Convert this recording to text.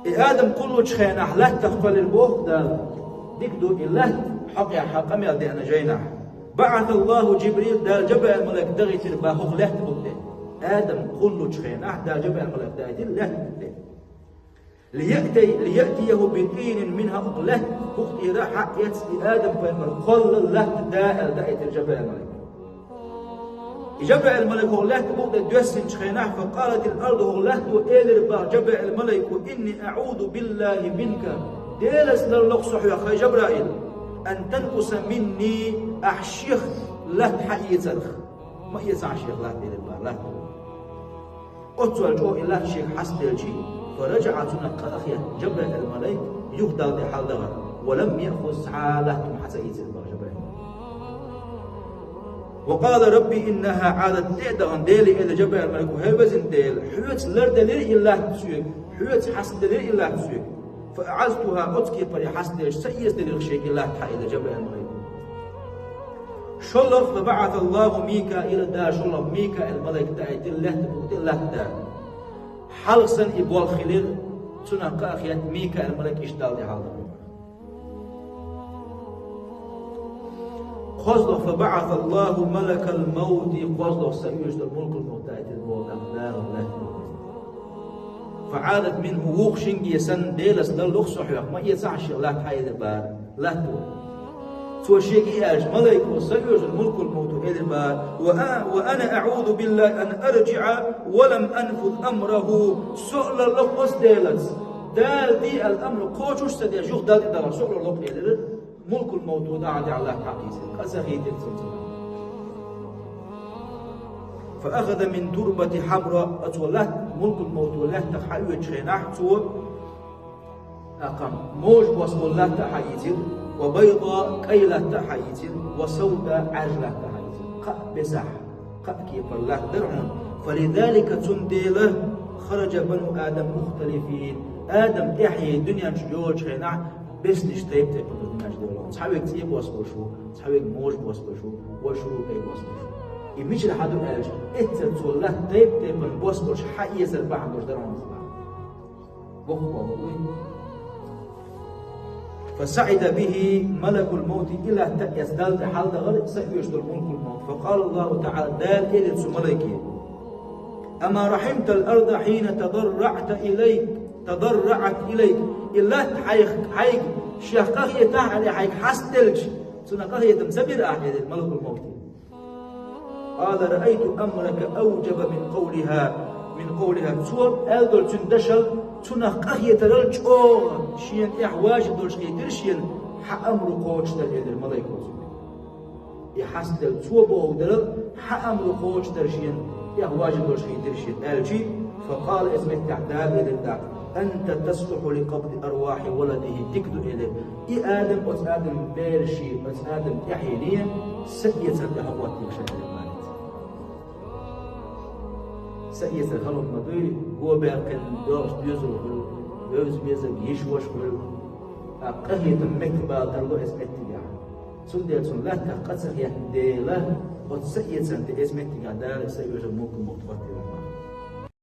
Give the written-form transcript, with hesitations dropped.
آدم كله تشخينا لا تخفل البوخ دال ديكدو إلا حق يا حق أمي أدي أنا جينا بعث الله جبريل دال جبع الملك دغي ترباخوخ لا تبقى آدم كله تشخينا دال جبع الملك دال لا تبقى ليأتيه بطين منها أقله أختي راح يتسلي آدم فإن قل الله دائل الجبع الملك جبع الملك هو الله تبقى دوسن تشخيناه فقالت الأرض هو الله تؤيل رباه جبع الملك إني أعوذ بالله منك ديلس للقصح يا أخي جبرائيل أن تنقص مني أحشيخ لا تحيي تلخ ما يسع شيخ لا تيل رباه لا أطول جو إله شيخ حسد الجي فرجعت نقا أخيه جبع الملك يقدر بحال دغر ولم يأخذ حاله حتى يتل جبع وقال ربي إنها عادت تعدغن ديلي إلى جبع الملك وهبزن ديل حيوت لرد لير إله تسويك حيوت حسد لير إله تسويك فأعزتها أتكي بري حسد سيس ديل الشيك إله تحا إلى جبع الملك شلف فبعث الله ميكائيل دا شلف ميكائيل الملك تأتي الله تبقى الله دا حلقسن إبوال خليل تنقى أخيات ميكائيل الملك إشتال دي حالة خصدق فبعث الله ملك الموت خصدق سيجد الملك الموت تأتي الموت أمدار الله فعادت منه وخشنج يسن ديلس للوخصح ما يسعش لا تحيي البار لا تقول سوى شيء إيش ملك وسيجد الملك الموت إلى البار وأنا أعوذ بالله أن أرجع ولم أنفذ أمره سؤل اللقص ديلس دال دي الأمر كوشوش سدي جوخ دال إدارة سؤل اللقص إلى ملك الموت ودعد على حقيقة أسهيد فأخذ من تربة حمراء أتولت ملك الموت ولا تحيي تشيناح تو أقام موج وصولات تحييتين وبيضاء كيلة تحييتين وسوداء عجلة تحييتين قا بسح قا كيف الله درعون فلذلك تنديله خرج بنو آدم مختلفين آدم تحيي الدنيا تجول تشيناح بس نشتيب تيب الدنيا تجول تحاول تيب وصوشو تحاول موج وصوشو وشرو كي وصوشو يمشي لحدو قالش اتتولى تيب البوسبوش حقيقة سرباح مش درون بخوا فسعد به ملك الموت إلى يزداد حال غير سيشتر ملك الموت فقال الله تعالى دال إلى ملكي أما رحمت الأرض حين تضرعت إليك إلا حيك شيخ يتاح حيك حستلج سنقه يتمسبر أحد ملك الموت قال رأيت أمرك أوجب من قولها سوى ألدول تندشل تنقه يترلج شين إحواج دولش يدرشين حأمر قوش تلقيد الملائكة يحسدل سوى بودرل حأمر قوش ترشين إحواج دولش يدرشين ألجي فقال اسمه تعداد إلى أنت تصلح لقبض أرواح ولده تكدو إليه آدم آدم بيرشي آدم يحينيه سيئة لهوات يكشف سيئة الخلق مدري هو بأكن دورش بيزر بيزر يشوش أقهية المكتبة درلو اسمتي سندل سن لا تقصر يهدي له وتسيئة اسمتي دار سيئة ممكن متوتر